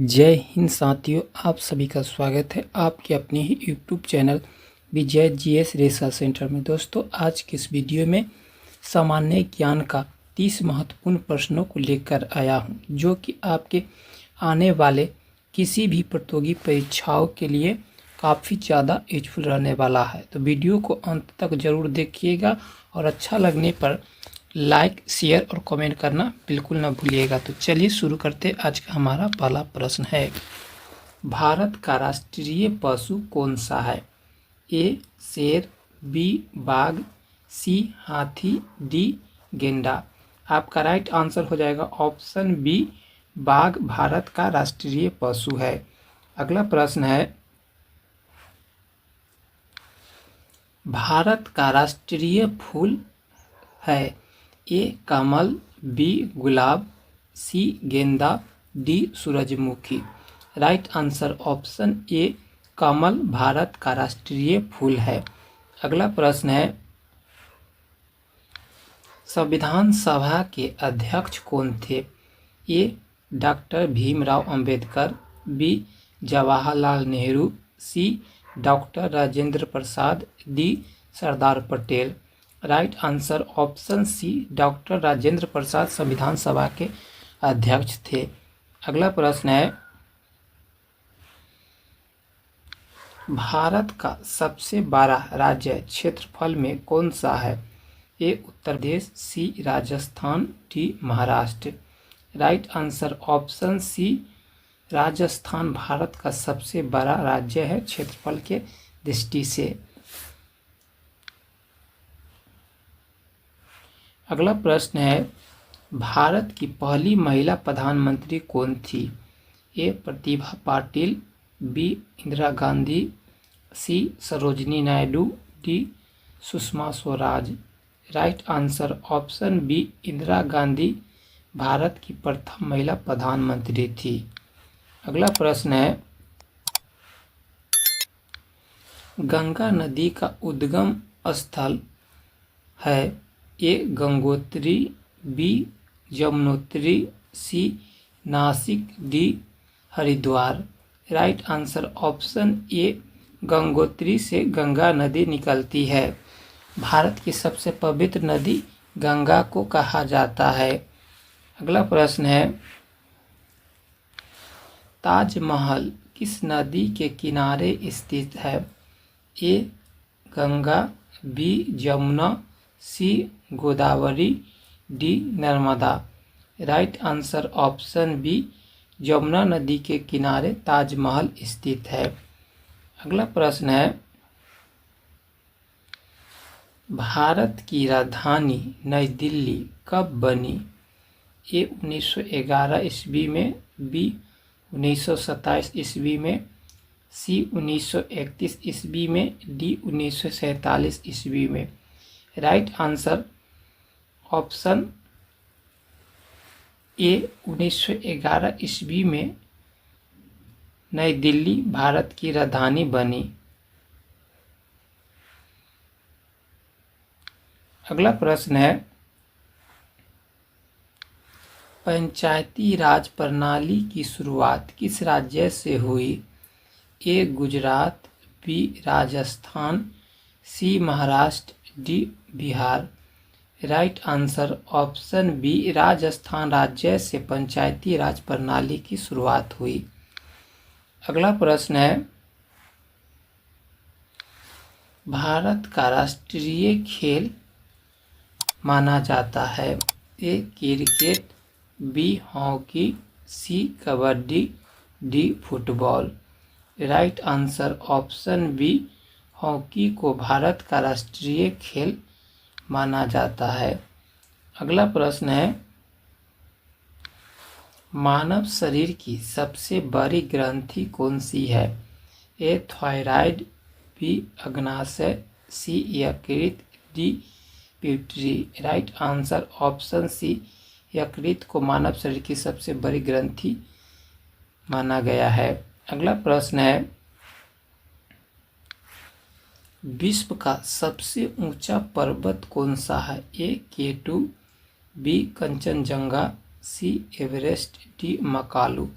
जय हिंद साथियों, आप सभी का स्वागत है आपके अपने ही यूट्यूब चैनल विजय जीएस रिसर्च सेंटर में। दोस्तों, आज के इस वीडियो में सामान्य ज्ञान का 30 महत्वपूर्ण प्रश्नों को लेकर आया हूं, जो कि आपके आने वाले किसी भी प्रतियोगी परीक्षाओं के लिए काफ़ी ज़्यादा यूजफुल रहने वाला है। तो वीडियो को अंत तक ज़रूर देखिएगा और अच्छा लगने पर लाइक, शेयर और कमेंट करना बिल्कुल ना भूलिएगा। तो चलिए शुरू करते। आज का हमारा पहला प्रश्न है, भारत का राष्ट्रीय पशु कौन सा है? ए शेर, बी बाघ, सी हाथी, डी गेंडा। आपका राइट आंसर हो जाएगा ऑप्शन बी, बाघ भारत का राष्ट्रीय पशु है। अगला प्रश्न है, भारत का राष्ट्रीय फूल है? ए कमल, बी गुलाब, सी गेंदा, डी सूरजमुखी। राइट आंसर ऑप्शन ए, कमल भारत का राष्ट्रीय फूल है। अगला प्रश्न है, संविधान सभा के अध्यक्ष कौन थे? A doctor Bhimrao Ambedkar, B Jawaharlal Nehru, C doctor Rajendra Prasad, D Sardar Patel. Right answer option C, doctor Rajendra Prasad संविधान सभा के अध्यक्ष थे। अगला प्रश्न है, भारत का सबसे बड़ा राज्य क्षेत्रफल में कौन सा है? A Uttar Pradesh, C Rajasthan, D Maharashtra. Right answer option C, Rajasthan Bharat का सबसे बड़ा राज्य है क्षेत्रफल के दृष्टि से। अगला प्रश्न है, भारत की पहली महिला प्रधानमंत्री कौन थी? A Pratibha Patil, B Indira Gandhi, C Sarojini Naidu, D Sushma Swaraj. Right answer option B, Indira Gandhi Bharat की प्रथम महिला प्रधानमंत्री थी। अगला प्रश्न है, गंगा नदी का उद्गम स्थल है? A Gangotri, B Yamunotri, C Nashik, D Haridwar. Right answer option A, Gangotri से गंगा नदी निकलती है। भारत की सबसे पवित्र नदी गंगा को कहा जाता है। अगला प्रश्न है, ताजमहल किस नदी के किनारे स्थित है? A Ganga, B Yamuna, C Godavari, D Narmada. Right answer option B, Yamuna नदी के किनारे ताजमहल स्थित है। अगला प्रश्न है, भारत की राजधानी नई दिल्ली कब बनी? ए 1911 ईस्वी में, बी 1927 ईस्वी में, सी 1931 ईस्वी में, डी 1947 ईस्वी में। राइट आंसर ऑप्शन ए, 1911 ईस्वी में नई दिल्ली भारत की राजधानी बनी। अगला प्रश्न है, पंचायती राज प्रणाली की शुरुआत किस राज्य से हुई? A Gujarat, B Rajasthan, C Maharashtra, D Bihar. Right answer option B, Rajasthan राज्य से पंचायती राज प्रणाली की शुरुआत हुई। अगला प्रश्न है, भारत का राष्ट्रीय खेल माना जाता है? A cricket, B hockey, C kabaddi, D football. Right answer option B, hockey को भारत का राष्ट्रीय खेल माना जाता है। अगला प्रश्न है, मानव शरीर की सबसे बड़ी ग्रंथि कौन सी है? ए थायराइड, बी अग्नाशय, सी यकृत, D pituitary. Right answer option C, यकृत को मानव शरीर की सबसे बड़ी ग्रंथि माना गया है। अगला प्रश्न है, विश्व का सबसे ऊंचा पर्वत कौन सा है? A K2, B Kanchenjunga, C Everest, D Makalu.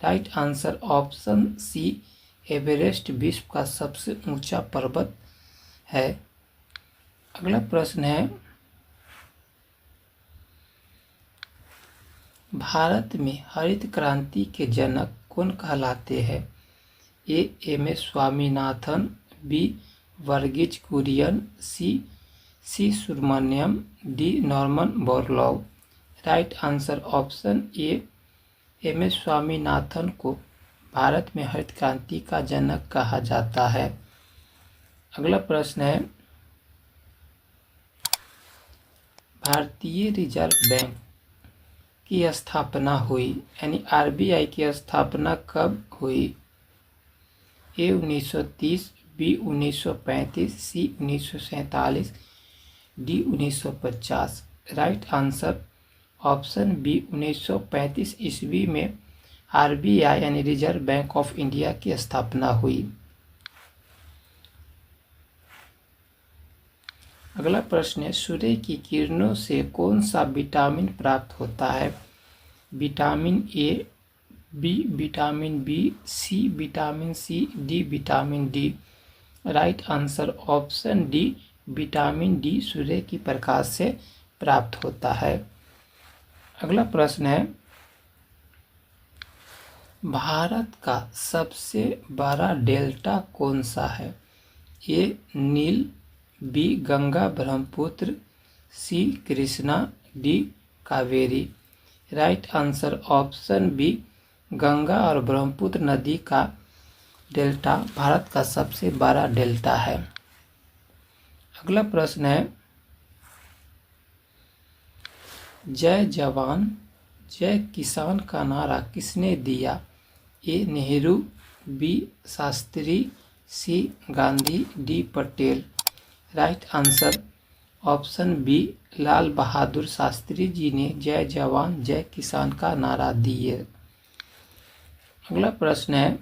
Right answer option C Everest विश्व का सबसे ऊंचा पर्वत है। अगला प्रश्न है, भारत में हरित क्रांति के जनक कौन कहलाते हैं? A M S Swaminathan, B Verghese Kurien, C Subramaniam, D Norman Borlaug. Right answer option A M S Swaminathan को भारत में हरित क्रांति का जनक कहा जाता है। अगला प्रश्न है, भारतीय रिजर्व बैंक की स्थापना हुई, यानी आरबीआई की स्थापना कब हुई? A 1930, B 1935, C 1947, D 1950। Right answer option B 1935 ईस्वी में आरबीआई यानी रिजर्व बैंक ऑफ इंडिया की स्थापना हुई। अगला प्रश्न है, सूर्य की किरणों से कौन सा विटामिन प्राप्त होता है? Vitamin A, B vitamin B, C vitamin C, D vitamin D. Right answer option D vitamin D सूर्य की प्रकाश से प्राप्त होता है। अगला प्रश्न है, भारत का सबसे बड़ा डेल्टा कौन सा है? A Nile, B Ganga Brahmaputra, C Krishna, D Kaveri. Right answer option B Ganga और ब्रह्मपुत्र नदी का डेल्टा भारत का सबसे बड़ा डेल्टा है। अगला प्रश्न है, जय जवान जय किसान का नारा किसने दिया? A Nehru, B Shastri, C Gandhi, D Patel. Right answer option B Lal Bahadur Shastri ji ने जय जवान जय किसान का नारा दिए। अगला प्रश्न है,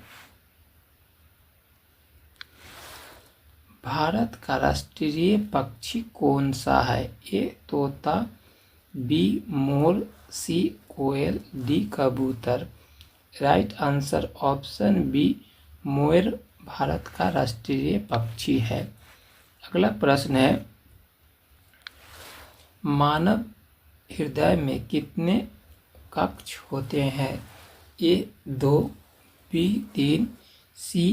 भारत का राष्ट्रीय पक्षी कौन सा है? ए तोता, बी मोर, सी कोयल, डी कबूतर। राइट आंसर ऑप्शन बी मोर भारत का राष्ट्रीय पक्षी है। अगला प्रश्न है, मानव हृदय में कितने कक्ष होते हैं? A 2, B 3, C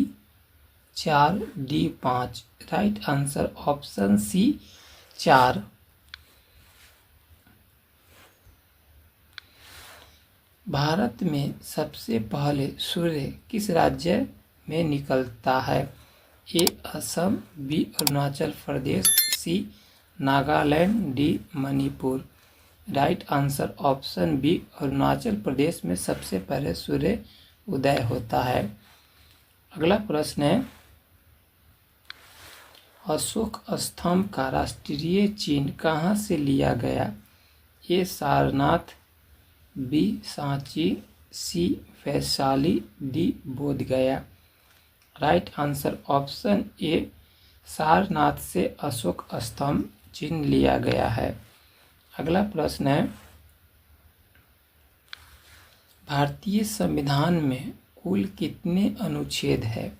4, D 5। Right answer option C 4। Bharat में सबसे पहले सूर्य किस राज्य में निकलता है? A Assam, B Arunachal Pradesh, C Nagaland, D Manipur. Right answer option B Arunachal Pradesh में सबसे पहले सूर्य उदय होता है। अगला प्रश्न है, अशोक स्तंभ का राष्ट्रीय चिन्ह कहाँ से लिया गया? A Sarnath, B Sanchi, C Vaishali, D Bodh Gaya. Right answer option A Sarnath से अशोक स्तंभ चिन्ह लिया गया है। अगला प्रश्न है, भारतीय संविधान में कुल कितने अनुच्छेद है?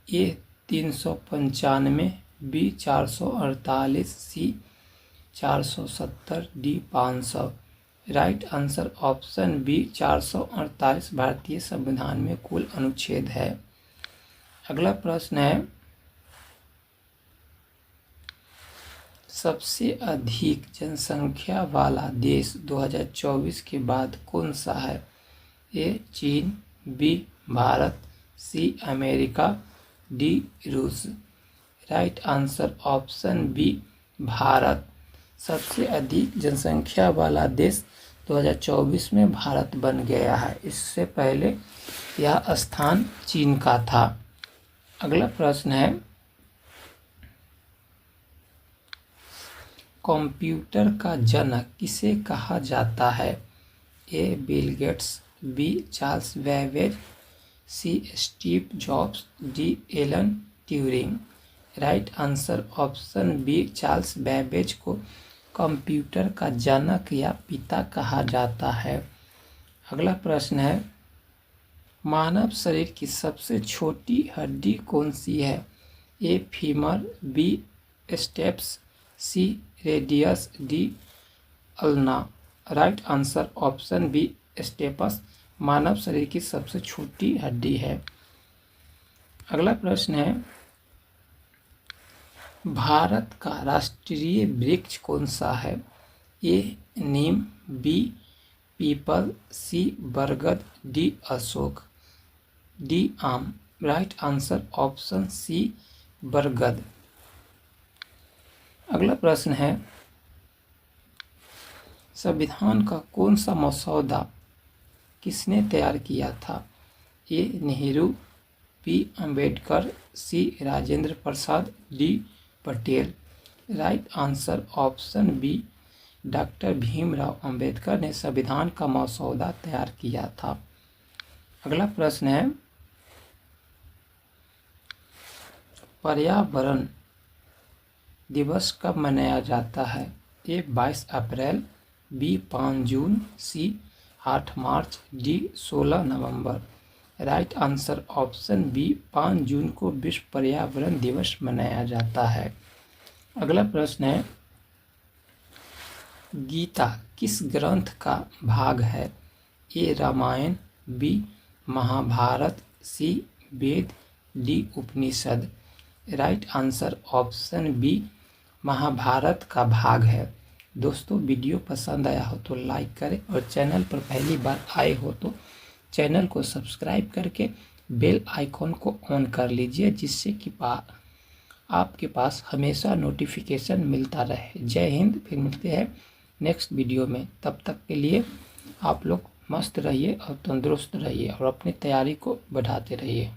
A 395, B 448, C 470, D 500। Right answer option B 448 भारतीय संविधान में कुल अनुच्छेद है। अगला प्रश्न है, सबसे अधिक जनसंख्या वाला देश 2024 के बाद कौन सा है? ए चीन, B Bharat, C America, D रूस। Right answer option B Bharat. सबसे अधिक जनसंख्या वाला देश 2024 में भारत बन गया है। इससे पहले यह स्थान चीन का था। अगला प्रश्न है, कंप्यूटर का जनक किसे कहा जाता है? A Bill Gates, B Charles Babbage, C Steve Jobs, D Alan Turing. Right answer option B Charles Babbage को कंप्यूटर का जनक या पिता कहा जाता है। अगला प्रश्न है, मानव शरीर की सबसे छोटी हड्डी कौन सी है? A femur, B stapes, C radius, D ulna. Right answer option B stapes मानव शरीर की सबसे छोटी हड्डी है। अगला प्रश्न है, भारत का राष्ट्रीय वृक्ष कौन सा है? ए नीम, बी पीपल, सी बरगद, डी अशोक, डी आम। राइट आंसर ऑप्शन सी बरगद। अगला प्रश्न है, संविधान का कौन सा मसौदा किसने तैयार किया था? A Nehru, B Ambedkar, C Rajendra Prasad, D Patel. Right answer option B doctor Bhimrao Ambedkar ने संविधान का मसौदा तैयार किया था। अगला प्रश्न है, पर्यावरण दिवस कब मनाया जाता है? ए 22 अप्रैल, बी 5 जून, सी 8 मार्च, डी 16 नवंबर। राइट आंसर ऑप्शन बी 5 जून को विश्व पर्यावरण दिवस मनाया जाता है। अगला प्रश्न है, गीता किस ग्रंथ का भाग है? A Ramayana, B Mahabharata, C Veda, D Upanishad. Right answer option B Mahabharata का भाग है। दोस्तों वीडियो पसंद आया हो तो लाइक करें और चैनल पर पहली बार आए हो तो चैनल को सब्सक्राइब करके बेल आइकॉन को ऑन कर लीजिए, जिससे कि आपके पास हमेशा नोटिफिकेशन मिलता रहे। जय हिंद। फिर मिलते हैं नेक्स्ट वीडियो में। तब तक के लिए आप लोग मस्त रहिए और तंदुरुस्त रहिए और अपनी तैयारी को बढ़ाते रहिए।